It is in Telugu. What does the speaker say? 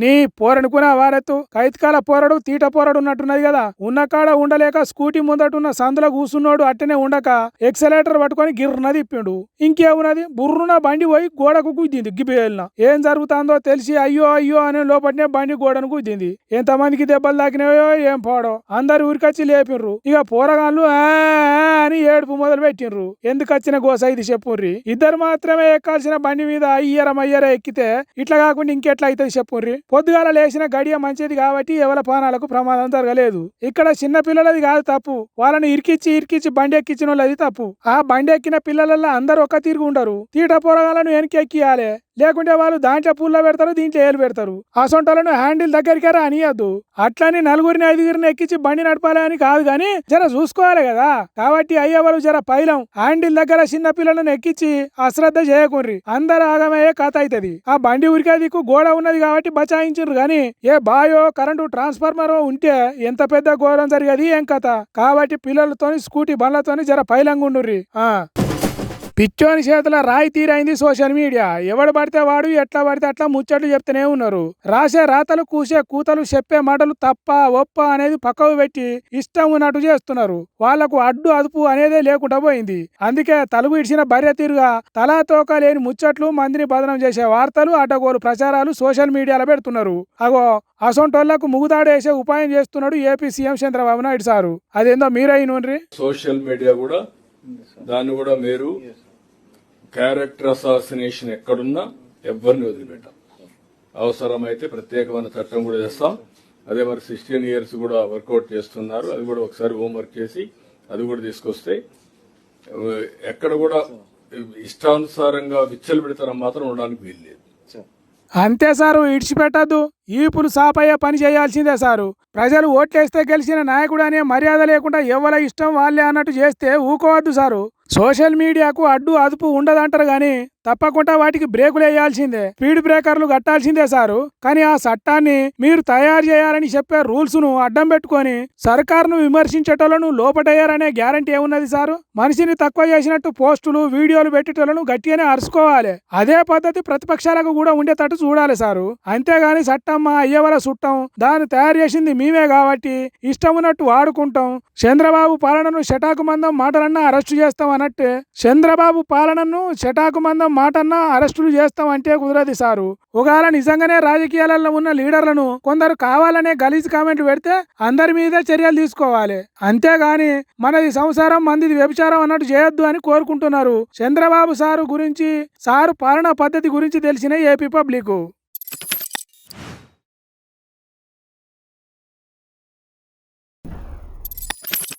నీ పోరనుకున్నా వారెత్తు కైతకాల పోరడు తీట పోరడు ఉన్నట్టున్నది కదా ఉన్న కాడ ఉండలేక స్కూటీ ముందటున్న సందులో కూసున్నోడు అట్టనే ఉండక ఎక్సలేటర్ పట్టుకొని గిర్రనది ఇప్పిండు. ఇంకేమున్నది బుర్రున బండి పోయి గోడకు గుద్దింది గిబ్బేలిన. ఏం జరుగుతుందో తెలిసి అయ్యో అయ్యో అనే లోపలనే బండి గోడను గుద్దింది. ఎంతమందికి దెబ్బలు తాకినాయో ఏం పోడో అందరు ఊరికొచ్చి లేపిన్రు. ఇక పోరగాళ్ళు అని ఏడుపు మొదలు పెట్టిండ్రు. ఎందుకు వచ్చిన గోస ఇది చెప్పుర్రి. ఇద్దరు మాత్రమే ఎక్కాల్సిన బండి మీద అయ్యర ఎక్కితే ఇట్లా కాకుండా ఇంకెట్లా అవుతుంది చెప్పుర్రి. పొద్దుగాల లేచిన గడియ మంచిది కాబట్టి ఎవరి ప్రాణాలకు ప్రమాదం జరగలేదు. ఇక్కడ చిన్న పిల్లలది కాదు తప్పు, వాళ్ళని ఇరికిచ్చి బండి ఎక్కించిన వాళ్ళది తప్పు. ఆ బండి ఎక్కిన పిల్లలలో అందరు ఒక్క తిరిగి ఉండరు. తీట పోరగాలను వెనక్కి ఎక్కియాలి, లేకుంటే వాళ్ళు దాంట్లో పుల్ల పెడతారు, దీంట్లో ఏలు పెడతారు. అసొంటోళ్ళను హ్యాండిల్ దగ్గరికి అనియద్దు. అట్లని నలుగురిని ఐదుగురిని ఎక్కించి బండి నడపాలి అని కాదు గాని జర చూసుకోవాలి కదా. కాబట్టి అయ్యేవాళ్ళు జర పైలం హ్యాండిల్ దగ్గర చిన్న పిల్లలను ఎక్కించి అశ్రద్ధ చేయకుండ్రి. అందరు ఆగమయ్యే కథ అవుతుంది. ఆ బండి ఉరికే దిక్కు గోడ ఉన్నది కాబట్టి బచాయించారు గాని ఏ బాయో కరెంటు ట్రాన్స్ఫార్మర్ ఉంటే ఎంత పెద్ద ఘోరం జరిగేది ఏం కథ. కాబట్టి పిల్లలతోని స్కూటీ బండ్లతోని జర పైలంగా ఉండుర్రి. పిచ్చోని చేతుల రాయి తీరైంది సోషల్ మీడియా. ఎవడు పడితే వాడు ఎట్లా పడితే అట్లా ముచ్చట్లు చెప్తూనే ఉన్నారు. రాసే రాతలు కూసే కూతలు చెప్పే మాటలు తప్ప ఒప్ప అనేది పక్కకు పెట్టి ఇష్టం ఉన్నట్టు చేస్తున్నారు. వాళ్లకు అడ్డు అదుపు అనేదే లేకుండా పోయింది. అందుకే తలుగు ఇడిచిన బర్రె తీరుగా తలా తోక లేని ముచ్చట్లు మందిని బదనం చేసే వార్తలు అడ్డగోలు ప్రచారాలు సోషల్ మీడియాలో పెడుతున్నారు. అగో అసొంటోళ్లకు ముగుదాడేసే ఉపాయం చేస్తున్నాడు AP CM Chandrababu Naidu sir. అదేందో మీరైనోన్రి. సోషల్ మీడియా కూడా దాన్ని కూడా మీరు క్యారెక్టర్ అసాసినేషన్ ఎక్కడున్నా ఎవరిని వదిలిపెట్టాం. అవసరమైతే ప్రత్యేకమైన చట్టం కూడా చేస్తాం. అదే మరి 16 years కూడా వర్కౌట్ చేస్తున్నారు. అది కూడా ఒకసారి హోంవర్క్ చేసి అది కూడా తీసుకొస్తే ఎక్కడ కూడా ఇష్టానుసారంగా విచ్చలు పెడతారని మాత్రం ఉండడానికి వీల్లేదు. అంతే సారు, ఇడిచిపెట్టద్దు. ఈపులు సాపయ్యే పని చేయాల్సిందే సారు. ప్రజలు ఓట్లేస్తే గెలిచిన నాయకుడు అనే మర్యాద లేకుండా ఎవరి ఇష్టం వాళ్ళే అన్నట్టు చేస్తే ఊకోవద్దు సారు. సోషల్ మీడియాకు అడ్డు అదుపు ఉండదంటారు గాని తప్పకుండా వాటికి బ్రేకులు వేయాల్సిందే, స్పీడ్ బ్రేకర్లు కట్టాల్సిందే సారు. కానీ ఆ చట్టాన్ని మీరు తయారు చేయాలని చెప్పే రూల్స్ ను అడ్డం పెట్టుకొని సర్కారును విమర్శించేటోళ్లను లోపటయ్యారనే గ్యారంటీ ఏమున్నది సారు. మనిషిని తక్కువ చేసినట్టు పోస్టులు వీడియోలు పెట్టేటోళ్లను గట్టిగానే అరుచుకోవాలి. అదే పద్ధతి ప్రతిపక్షాలకు కూడా ఉండేటట్టు చూడాలి సారు. అంతేగాని చట్టం మా అయ్యవల చుట్టం, దాన్ని తయారు చేసింది మేమే కాబట్టి ఇష్టం ఉన్నట్టు వాడుకుంటాం. చంద్రబాబు పాలనను శటాకు మందం మాటలన్నా అరెస్టు చేస్తాం అన్నట్టే చంద్రబాబు పాలనను శటాకు మందం మాటన్నా అరెస్టులు చేస్తాం అంటే కుదరదు సారు. ఒకవేళ నిజంగానే రాజకీయాలలో ఉన్న లీడర్లను కొందరు కావాలనే గలీజ్ కామెంట్లు పెడితే అందరి మీదే చర్యలు తీసుకోవాలి. అంతేగాని మనది సంసారం మందిది వ్యభిచారం అన్నట్టు చేయొద్దు అని కోరుకుంటున్నారు. చంద్రబాబు సారు గురించి, సారు పాలనా పద్ధతి గురించి తెలిసిన ఏపీ పబ్లిక్.